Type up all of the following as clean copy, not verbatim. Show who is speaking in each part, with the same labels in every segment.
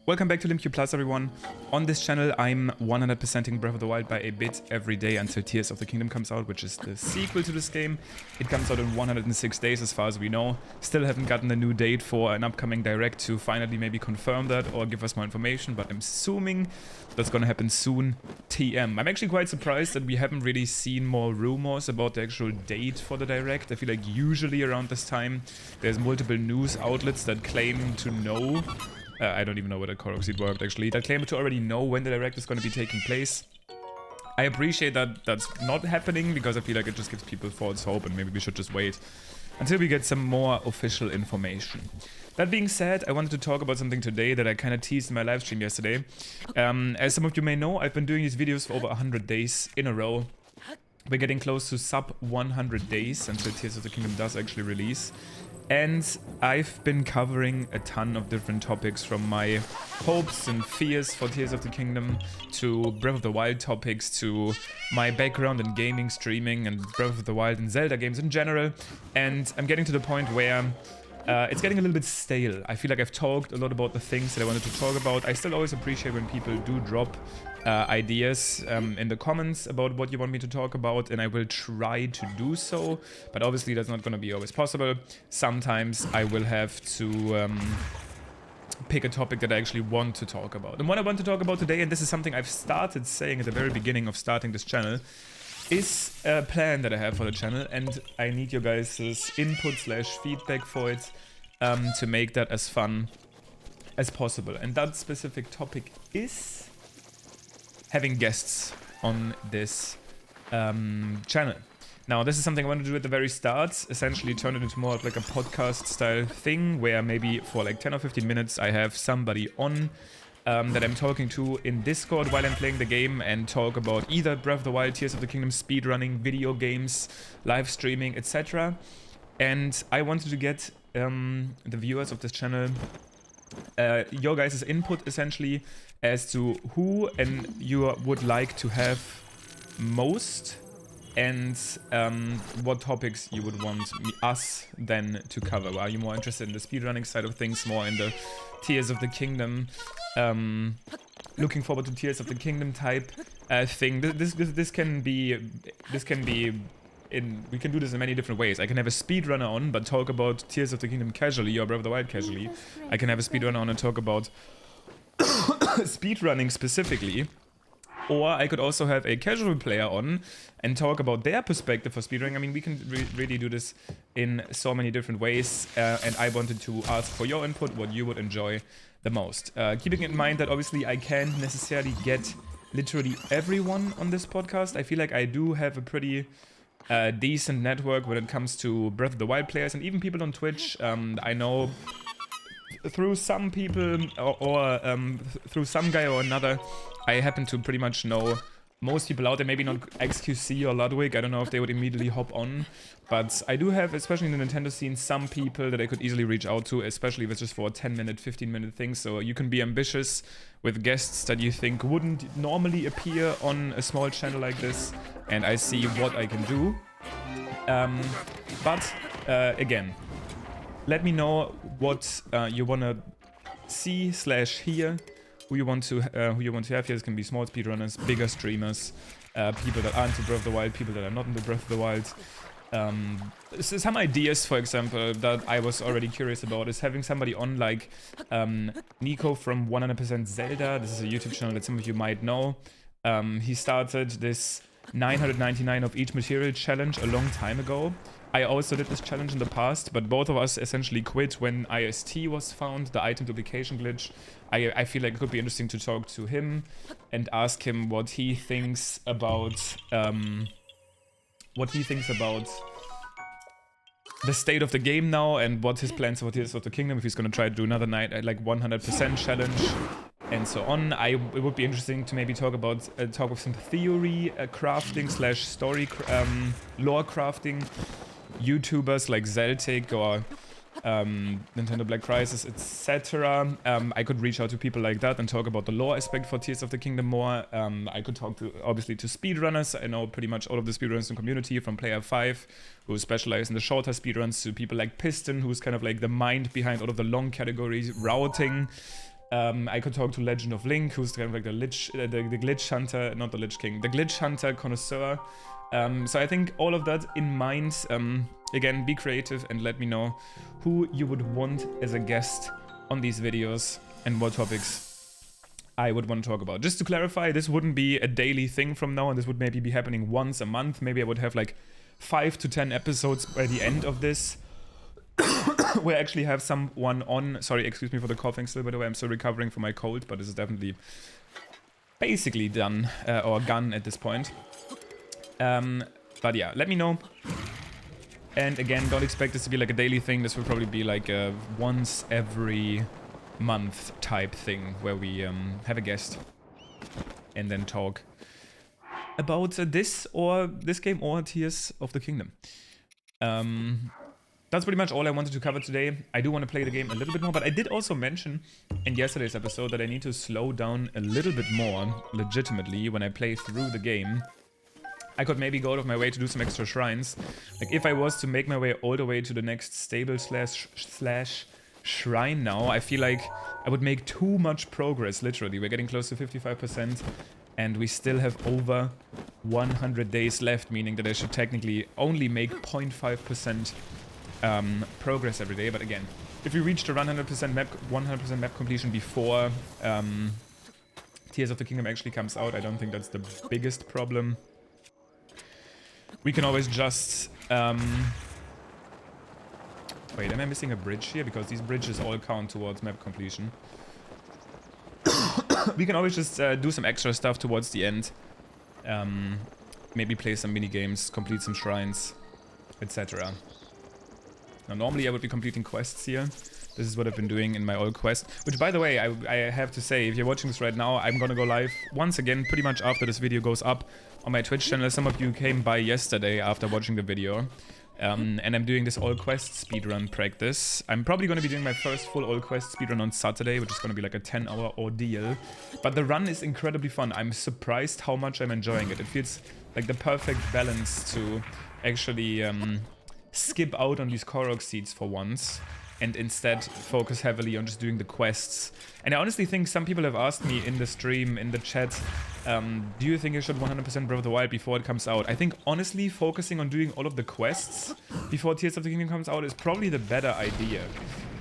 Speaker 1: Welcome back to LimQ Plus, everyone. On this channel, I'm 100%ing Breath of the Wild by a bit every day until Tears of the Kingdom comes out, which is the sequel to this game. It comes out in 106 days, as far as we know. Still haven't gotten a new date for an upcoming direct to finally maybe confirm that or give us more information, but I'm assuming that's gonna happen soon. TM. I'm actually quite surprised that we haven't really seen more rumors about the actual date for the direct. I feel like usually around this time, there's multiple news outlets that claim to know. I don't even know whether Korok worked actually. That claim to already know when the direct is going to be taking place. I appreciate that that's not happening because I feel like it just gives people false hope and maybe we should just wait until we get some more official information. That being said, I wanted to talk about something today that I kind of teased in my live stream yesterday. As some of you may know, I've been doing these videos for over 100 days in a row. We're getting close to sub 100 days until Tears of the Kingdom does actually release. And I've been covering a ton of different topics, from my hopes and fears for Tears of the Kingdom to Breath of the Wild topics to my background in gaming, streaming, and Breath of the Wild and Zelda games in general. And I'm getting to the point where it's getting a little bit stale. I feel like I've talked a lot about the things that I wanted to talk about. I still always appreciate when people do drop ideas in the comments about what you want me to talk about, and I will try to do so, but obviously that's not going to be always possible. Sometimes I will have to pick a topic that I actually want to talk about. And what I want to talk about today, and this is something I've started saying at the very beginning of starting this channel, is a plan that I have for the channel, and I need your guys' input/feedback for it to make that as fun as possible. And that specific topic is having guests on this channel. Now, this is something I want to do at the very start, essentially turn it into more of like a podcast style thing, where maybe for like 10 or 15 minutes I have somebody on that I'm talking to in Discord while I'm playing the game, and talk about either Breath of the Wild, Tears of the Kingdom, speedrunning, video games, live streaming, etc. And I wanted to get the viewers of this channel your guys' input essentially as to who and you would like to have most, and what topics you would want us then to cover. Are you more interested in the speedrunning side of things, more in the Tears of the Kingdom, looking forward to Tears of the Kingdom type thing? This can be we can do this in many different ways. I can have a speedrunner on but talk about Tears of the Kingdom casually, or Breath of the Wild casually. I can have a speedrunner on and talk about speedrunning specifically. Or I could also have a casual player on and talk about their perspective for speedrunning. I mean, we can really do this in so many different ways. And I wanted to ask for your input, what you would enjoy the most. Keeping in mind that obviously I can't necessarily get literally everyone on this podcast. I feel like I do have a pretty decent network when it comes to Breath of the Wild players, and even people on Twitch. I know through some people or through some guy or another, I happen to pretty much know most people out there. Maybe not XQC or Ludwig, I don't know if they would immediately hop on, but I do have, especially in the Nintendo scene, some people that I could easily reach out to, especially if it's just for a 10-minute, 15-minute thing. So you can be ambitious with guests that you think wouldn't normally appear on a small channel like this, and I see what I can do. But again, let me know what you want to see/hear, who you want to have here. This can be small speedrunners, bigger streamers, people that aren't into Breath of the Wild, people that are not into Breath of the Wild. Some ideas, for example, that I was already curious about is having somebody on like Nico from 100% Zelda. This is a YouTube channel that some of you might know. He started this 999 of each material challenge a long time ago. I also did this challenge in the past, but both of us essentially quit when IST was found, the item duplication glitch. I feel like it could be interesting to talk to him and ask him what he thinks about the state of the game now, and what his plans for Tears of the Kingdom, if he's gonna try to do another night at like 100% challenge and so on. It would be interesting to maybe talk about of some theory crafting/story lore crafting YouTubers like Zeltic or Nintendo Black Crisis, etc. I could reach out to people like that and talk about the lore aspect for Tears of the Kingdom more. I could talk to, obviously, to speedrunners. I know pretty much all of the speedrunners in the community, from Player 5, who specialize in the shorter speedruns, to people like Piston, who's kind of like the mind behind all of the long categories, routing, I could talk to Legend of Link, who's kind of like the glitch hunter, not the Lich King, the glitch hunter connoisseur. So I think all of that in mind, again, be creative and let me know who you would want as a guest on these videos and what topics I would want to talk about. Just to clarify, this wouldn't be a daily thing from now on. This would maybe be happening once a month. Maybe I would have like 5 to 10 episodes by the end of this where I actually have someone on. Sorry, excuse me for the coughing still, by the way. I'm still recovering from my cold, but this is definitely basically done or gone at this point. But yeah, let me know. And again, don't expect this to be like a daily thing. This will probably be like a once every month type thing where we have a guest and then talk about this game or Tears of the Kingdom. That's pretty much all I wanted to cover today. I do want to play the game a little bit more, but I did also mention in yesterday's episode that I need to slow down a little bit more legitimately when I play through the game. I could maybe go out of my way to do some extra shrines. Like if I was to make my way all the way to the next stable slash shrine now, I feel like I would make too much progress, literally. We're getting close to 55% and we still have over 100 days left, meaning that I should technically only make 0.5% progress every day. But again, if we reach the 100% map completion before Tears of the Kingdom actually comes out, I don't think that's the biggest problem. We can always just wait, am I missing a bridge here? Because these bridges all count towards map completion. We can always just do some extra stuff towards the end. Maybe play some mini games, complete some shrines, etc. Now, normally I would be completing quests here. This is what I've been doing in my old quest. Which, by the way, I have to say, if you're watching this right now, I'm gonna go live once again, pretty much after this video goes up on my Twitch channel. Some of you came by yesterday after watching the video. And I'm doing this all quest speedrun practice. I'm probably going to be doing my first full all quest speedrun on Saturday, which is going to be like a 10-hour ordeal. But the run is incredibly fun. I'm surprised how much I'm enjoying it. It feels like the perfect balance to actually skip out on these Korok seeds for once and instead focus heavily on just doing the quests. And I honestly think some people have asked me in the stream, in the chat, do you think I should 100% Breath of the Wild before it comes out? I think honestly focusing on doing all of the quests before Tears of the Kingdom comes out is probably the better idea.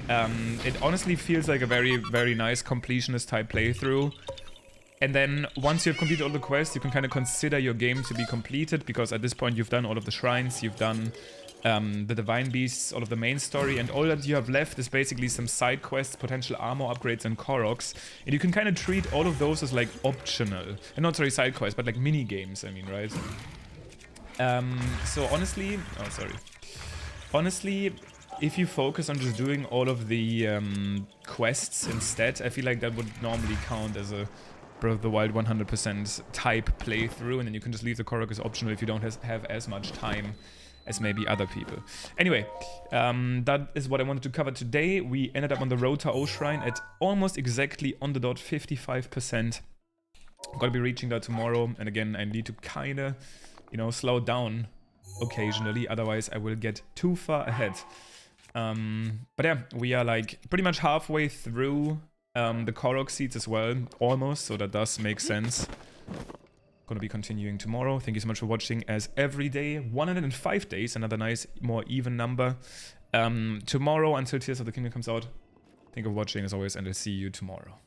Speaker 1: It honestly feels like a very, very nice completionist type playthrough. And then once you've completed all the quests, you can kind of consider your game to be completed, because at this point you've done all of the shrines, you've done the Divine Beasts, all of the main story, and all that you have left is basically some side quests, potential armor upgrades, and Koroks. And you can kind of treat all of those as like optional. And not sorry, side quests, but like mini games, I mean, right? So honestly, honestly, if you focus on just doing all of the quests instead, I feel like that would normally count as a Breath of the Wild 100% type playthrough, and then you can just leave the Korok as optional if you don't have as much time as maybe other people. Anyway, that is what I wanted to cover today. We ended up on the Road to O Shrine at almost exactly on the dot 55%. I'm gonna be reaching that tomorrow, and again, I need to kinda, you know, slow down occasionally, otherwise I will get too far ahead. But yeah, we are like pretty much halfway through the Korok seeds as well, almost, so that does make sense. Gonna be continuing tomorrow. Thank you so much for watching as every day. 105 days, another nice, more even number. Tomorrow until Tears of the Kingdom comes out. Thank you for watching as always, and I'll see you tomorrow.